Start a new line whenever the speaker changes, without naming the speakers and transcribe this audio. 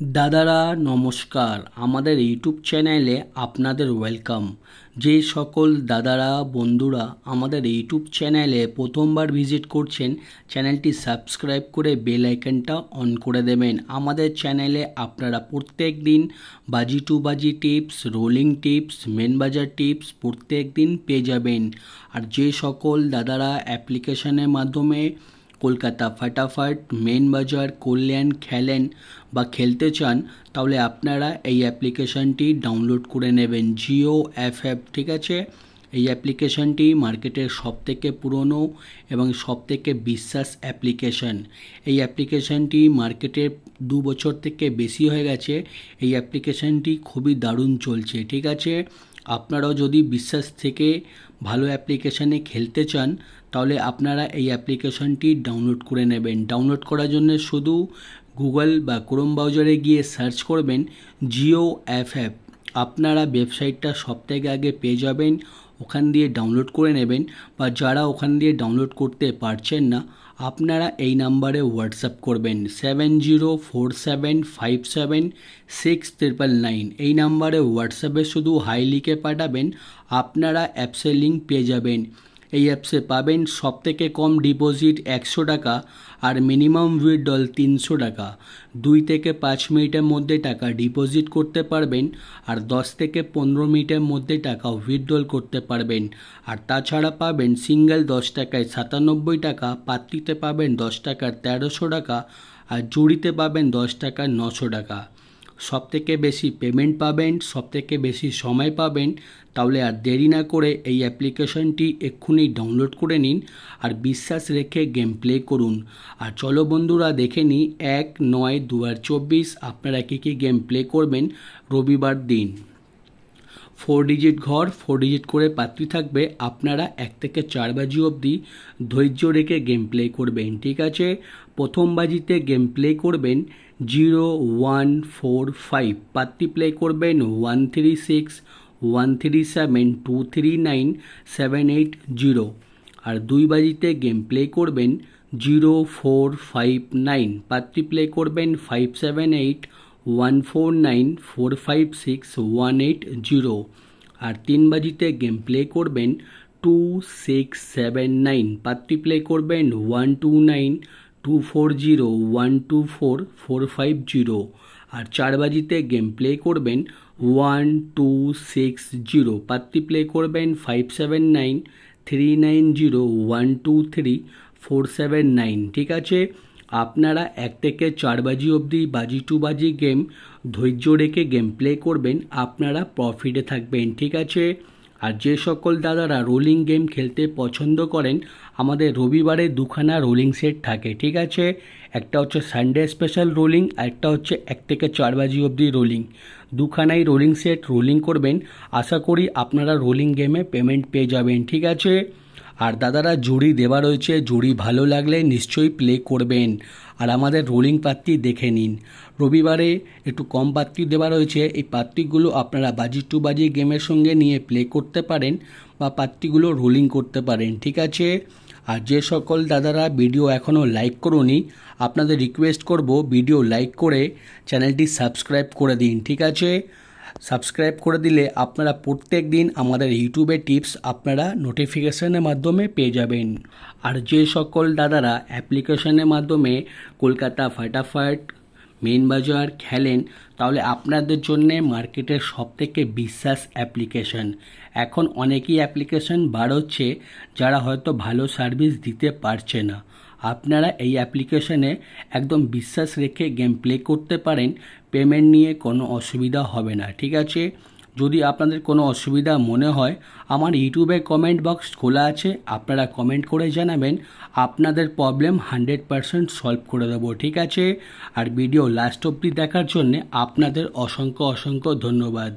দাদারা নমস্কার, আমাদের ইউটিউব চ্যানেলে আপনাদের ওয়েলকাম। যে সকল দাদারা বন্ধুরা আমাদের ইউটিউব চ্যানেলে প্রথমবার ভিজিট করছেন, চ্যানেলটি সাবস্ক্রাইব করে বেল আইকনটা অন করে দেবেন। আমাদের চ্যানেলে আপনারা প্রত্যেক দিন বাজি টু বাজি টিপস, রোলিং টিপস, মেন বাজার টিপস প্রত্যেক দিন পেয়ে যাবেন। আর যে সকল দাদারা অ্যাপ্লিকেশনের মাধ্যমে কলকাতা ফাটাফাট, মেন বাজার, কল্যাণ খেলেন বা খেলতে চান, তাহলে আপনারা এই অ্যাপ্লিকেশনটি ডাউনলোড করে নেবেন। জিও এফএফ, ঠিক আছে। এই অ্যাপ্লিকেশনটি মার্কেটের সবথেকে পুরনো এবং সবথেকে বিশ্বাস অ্যাপ্লিকেশন। এই অ্যাপ্লিকেশনটি মার্কেটে 2 বছর থেকে বেশি হয়ে গেছে। এই অ্যাপ্লিকেশনটি খুবই দারুণ চলছে, ঠিক আছে। আপনারাও যদি বিশ্বাস থেকে ভালো অ্যাপ্লিকেশানে খেলতে চান, তাহলে আপনারা এই অ্যাপ্লিকেশনটি ডাউনলোড করে নেবেন। ডাউনলোড করার জন্য শুধু গুগল বা ক্রোম ব্রাউজারে গিয়ে সার্চ করবেন জিও এফএফ। আপনারা ওয়েবসাইটটা সবথেকে আগে পেয়ে যাবেন, ওখান দিয়ে ডাউনলোড করে নেবেন। বা যারা ওখান দিয়ে ডাউনলোড করতে পারছেন না, আপনারা এই নাম্বারে হোয়াটসঅ্যাপ করবেন 7047576999। এই নাম্বারে হোয়াটসঅ্যাপে শুধু হাই লিখে পাঠাবেন, আপনারা অ্যাপসের লিঙ্ক পেয়ে যাবেন। এই অ্যাপসে পাবেন সবথেকে কম ডিপোজিট 100 টাকা আর মিনিমাম উইথড্রল 300 টাকা। 2 থেকে 5 মিনিটের মধ্যে টাকা ডিপোজিট করতে পারবেন আর 10 থেকে 15 মিনিটের মধ্যে টাকা উইথড্রল করতে পারবেন। আর তাছাড়া পাবেন সিঙ্গেল 10 টাকায় 97 টাকা, পাত্রিতে পাবেন 10 টাকার 1300 টাকা আর জুড়িতে পাবেন 10 টাকার 900 টাকা। সবথেকে বেশি পেমেন্ট পাবেন, সবথেকে বেশি সময় পাবেন। তাহলে আর দেরি না করে এই অ্যাপ্লিকেশনটি এক্ষুনি ডাউনলোড করে নিন আর বিশ্বাস রেখে গেম প্লে করুন। আর চলো বন্ধুরা দেখে নিই 1/9/2024 আপনারা কী কী গেম প্লে করবেন রবিবার দিন। 4 ডিজিট ঘর, 4 ডিজিট করে পাত্রী থাকবে। আপনারা 1 থেকে 4 বাজি অবধি ধৈর্য রেখে গেম প্লে করবেন, ঠিক আছে। প্রথম বাজিতে গেম প্লে করবেন 0145, পাত্রী প্লে করবেন 136 137 239 780। আর 2 বাজিতে গেম প্লে করবেন 0459, পাত্রী প্লে করবেন 578 149 456 180। আর 3 বাজিতে গেম প্লে করবেন 2679, পাত্রী প্লে করবেন 129 240 124 450। আর 4 বাজিতে গেম প্লে করবেন 1260, পাত্রী প্লে করবেন 579 390 123 479, ঠিক আছে। আপনারা 1 থেকে 4 বাজি অবধি বাজি টু বাজি গেম ধৈর্য রেখে গেম প্লে করবেন, আপনারা প্রফিটে থাকবেন, ঠিক আছে। আর যে সকল দাদারা রোলিং গেম খেলতে পছন্দ করেন, আমাদের রবিবারে 2খানা রোলিং সেট থাকে, ঠিক আছে। একটা হচ্ছে সানডে স্পেশাল রোলিং আর একটা হচ্ছে 1 থেকে 4 বাজি অবধি রোলিং। 2খানাই রোলিং সেট রোলিং করবেন। আশা করি আপনারা রোলিং গেমে পেমেন্ট পেয়ে যাবেন, ঠিক আছে। আর দাদারা জুড়ি দেওয়া রয়েছে, জুড়ি ভালো লাগলে নিশ্চয়ই প্লে করবেন। আর আমাদের রোলিং পাত্রী দেখে নিন, রবিবারে একটু কম পাত্রী দেওয়া রয়েছে। এই পাত্রীগুলো আপনারা বাজি টু বাজি গেমের সঙ্গে নিয়ে প্লে করতে পারেন বা পাত্রীগুলো রোলিং করতে পারেন, ঠিক আছে। আর যে সকল দাদারা ভিডিও এখনও লাইক করুনি, আপনাদের রিকোয়েস্ট করব ভিডিও লাইক করে চ্যানেলটি সাবস্ক্রাইব করে দিন, ঠিক আছে। সাবস্ক্রাইব করে দিলে আপনারা প্রত্যেক দিন আমাদের ইউটিউবে টিপস আপনারা নোটিফিকেশনের মাধ্যমে পেয়ে যাবেন। আর যে সকল দাদারা অ্যাপ্লিকেশনের মাধ্যমে কলকাতা ফাটাফাট, মেন বাজার খেলেন, তাহলে আপনাদের জন্য মার্কেটের সবথেকে বিশ্বাস অ্যাপ্লিকেশন। এখন অনেকই অ্যাপ্লিকেশন বার হচ্ছে যারা হয়তো ভালো সার্ভিস দিতে পারছে না। আপনারা এই অ্যাপ্লিকেশনে একদম বিশ্বাস রেখে গেম প্লে করতে পারেন, পেমেন্ট নিয়ে কোনো অসুবিধা হবে না, ঠিক আছে। যদি আপনাদের কোনো অসুবিধা মনে হয়, আমার ইউটিউবে কমেন্ট বক্স খোলা আছে, আপনারা কমেন্ট করে জানাবেন, আপনাদের প্রবলেম 100% সলভ করে দেবো, ঠিক আছে। আর ভিডিও লাস্ট অবধি দেখার জন্যে আপনাদের অসংখ্য অসংখ্য ধন্যবাদ।